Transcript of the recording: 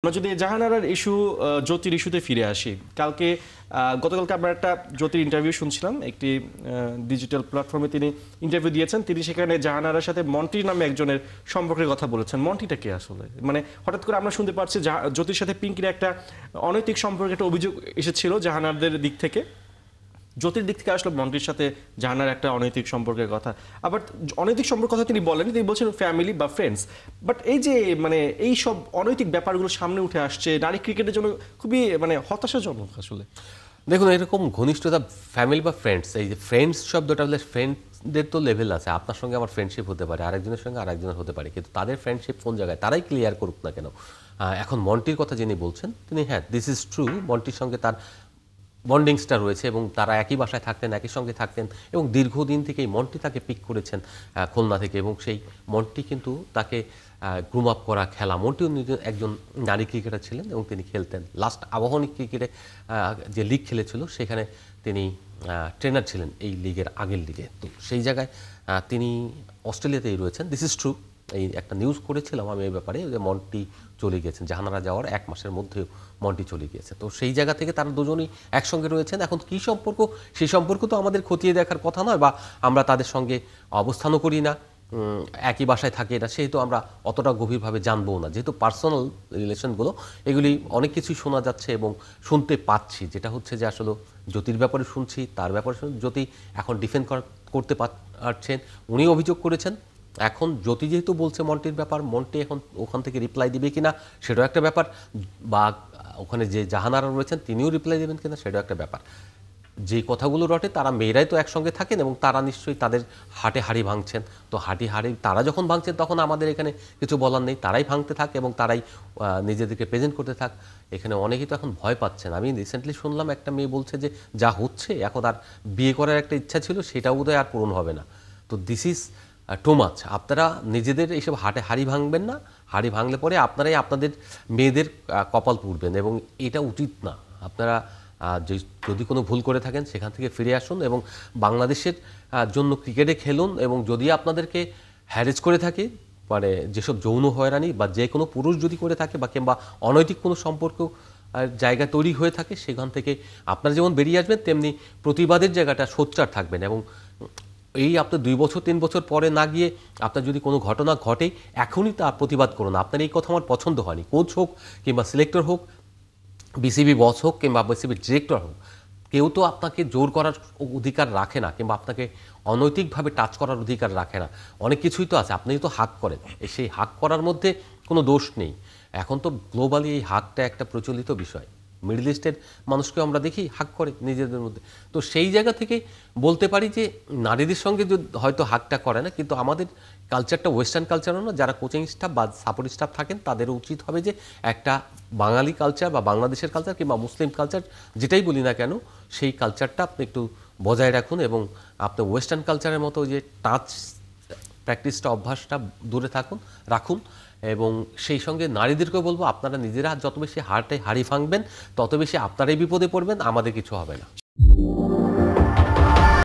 আমরা যদি জাহানারার ইস্যু জ্যোতির ইস্যুতে ফিরে আসি গতকালকে আমরা একটা জ্যোতির ইন্টারভিউ শুনছিলাম একটি ডিজিটাল প্ল্যাটফর্মে তিনি ইন্টারভিউ দিয়েছেন। তিনি সেখানে জাহানারার সাথে মন্টি নামে একজনের সম্পর্কের কথা বলেছেন। মন্টিটা কে আসলে? মানে হঠাৎ করে আমরা শুনতে পাচ্ছি জ্যোতির সাথে পিঙ্কির একটা অনৈতিক সম্পর্কে একটা অভিযোগ এসেছিল জাহানারদের দিক থেকে। জ্যোতির দিক থেকে আসলে মন্টির সাথে জাহানার একটা অনৈতিক সম্পর্কের কথা। আবার অনৈতিক সম্পর্কের কথা তিনি বলেন, তিনি বলছেন ফ্যামিলি বা ফ্রেন্ডস। বাট এই যে এই সব অনৈতিক ব্যাপারগুলো সামনে উঠে আসছে, নারী ক্রিকেটের জন্য খুবই হতাশাজনক আসলে। দেখুন, এরকম ঘনিষ্ঠতা ফ্যামিলি বা ফ্রেন্ডস, এই যে ফ্রেন্ডস শব্দটা বলে, ফ্রেন্ডদের তো লেভেল আছে। আপনার সঙ্গে আমার ফ্রেন্ডশিপ হতে পারে, আরেকজনের সঙ্গে আরেকজনের হতে পারে, কিন্তু তাদের ফ্রেন্ডশিপ কোন জায়গায় তারাই ক্লিয়ার করুক না কেন। এখন মন্টির কথা যিনি বলছেন তিনি, হ্যাঁ, দিস ইজ ট্রু, মন্টির সঙ্গে তার বন্ডিংসটা রয়েছে এবং তারা একই বাসায় থাকতেন, একই সঙ্গে থাকতেন এবং দীর্ঘদিন থেকেই মন্টি তাকে পিক করেছেন খুলনা থেকে, এবং সেই মন্টি কিন্তু তাকে গ্রুম আপ করা, খেলা, মন্টিও একজন নারী ক্রিকেটার ছিলেন এবং তিনি খেলতেন। লাস্ট আবাহনী ক্রিকেটে যে লিগ খেলেছিল সেখানে তিনি ট্রেনার ছিলেন এই লিগের আগের লিগে। তো সেই জায়গায় তিনি অস্ট্রেলিয়াতেই রয়েছেন। This is true. এই একটা নিউজ করেছিলাম আমি এই ব্যাপারে, যে মন্টি চলে গিয়েছেন, জাহানারা যাওয়ার 1 মাসের মধ্যেও মন্টি চলে গিয়েছে। তো সেই জায়গা থেকে তারা দুজনই একসঙ্গে রয়েছেন। এখন কী সম্পর্ক, সেই সম্পর্ক তো আমাদের খতিয়ে দেখার কথা নয়, বা আমরা তাদের সঙ্গে অবস্থানও করি না, একই বাসায় থাকে না, সেহেতু আমরা অতটা গভীরভাবে জানবো না। যেহেতু পার্সোনাল রিলেশনগুলো, এগুলি অনেক কিছুই শোনা যাচ্ছে এবং শুনতে পাচ্ছি। যেটা হচ্ছে যে আসলে জ্যোতির ব্যাপারে শুনছি, তার ব্যাপারে জ্যোতি এখন ডিফেন্ড করতে পারছেন, উনি অভিযোগ করেছেন। এখন জ্যোতি যেহেতু বলছে মন্টির ব্যাপার, মন্টি এখন ওখান থেকে রিপ্লাই দিবে কিনা সেটাও একটা ব্যাপার, বা ওখানে যে জাহানারা রয়েছেন তিনিও রিপ্লাই দেবেন কিনা সেটাও একটা ব্যাপার। যে কথাগুলো রটে, তারা মেয়েরাই তো একসঙ্গে থাকেন এবং তারা নিশ্চয়ই তাদের হাটে হাড়ি ভাঙছেন। তো হাড়ি তারা যখন ভাঙছেন তখন আমাদের এখানে কিছু বলার নেই, তারাই ভাঙতে থাক এবং তারাই নিজেদেরকে প্রেজেন্ট করতে থাক। এখানে অনেকেই তো এখন ভয় পাচ্ছেন। আমি রিসেন্টলি শুনলাম একটা মেয়ে বলছে যে যা হচ্ছে এখন আর বিয়ে করার একটা ইচ্ছা ছিল সেটাও বোধহয় আর পূরণ হবে না। তো দিস ইজ টু মাচ। আপনারা নিজেদের এইসব হাটে হাড়ি ভাঙবেন না। হাড়ি ভাঙলে পরে আপনারাই আপনাদের মেয়েদের কপাল পুড়বেন এবং এটা উচিত না। আপনারা যদি কোনো ভুল করে থাকেন সেখান থেকে ফিরে আসুন এবং বাংলাদেশের জন্য ক্রিকেটে খেলুন। এবং যদি আপনাদেরকে হ্যারেজ করে থাকে, যেসব যৌন হয়রানি বা যে কোনো পুরুষ যদি করে থাকে, বা কিংবা অনৈতিক কোনো সম্পর্ক জায়গা তৈরি হয়ে থাকে, সেখান থেকে আপনারা যেমন বেরিয়ে আসবেন, তেমনি প্রতিবাদের জায়গাটা সোচ্চার থাকবেন। এবং এই আপনার 2 বছর 3 বছর পরে না গিয়ে আপনার যদি কোনো ঘটনা ঘটে, এখনই তার প্রতিবাদ করুন। আপনার এই কথা আমার পছন্দ হয়নি, কোচ হোক কিংবা সিলেক্টর হোক, বিসিবি বস হোক কিংবা বিসিবি ডিরেক্টর হোক, কেউ তো আপনাকে জোর করার অধিকার রাখে না, কিংবা আপনাকে অনৈতিকভাবে টাচ করার অধিকার রাখে না। অনেক কিছুই তো আছে, আপনি তো হাক করেন, সেই হাক করার মধ্যে কোনো দোষ নেই। এখন তো গ্লোবালি এই হাকটা একটা প্রচলিত বিষয়। মিডল ইস্টের মানুষকেও আমরা দেখি হাক করে নিজেদের মধ্যে। তো সেই জায়গা থেকে বলতে পারি যে নারীদের সঙ্গে হয়তো হাকটা করে না, কিন্তু আমাদের কালচারটা ওয়েস্টার্ন কালচারও না। যারা কোচিং স্টাফ বা সাপোর্ট স্টাফ থাকেন তাদেরও উচিত হবে যে একটা বাঙালি কালচার বা বাংলাদেশের কালচার কিংবা মুসলিম কালচার, যেটাই বলি না কেন, সেই কালচারটা আপনি একটু বজায় রাখুন এবং আপনি ওয়েস্টার্ন কালচারের মতো যে টাচ প্র্যাকটিসটা, অভ্যাসটা দূরে রাখুন। এবং সেই সঙ্গে নারীদেরকেও বলবো, আপনারা নিজেরা যত বেশি হাড়ি ভাঙবেন তত বেশি আপনারাই বিপদে পড়বেন, আমাদের কিছু হবে না।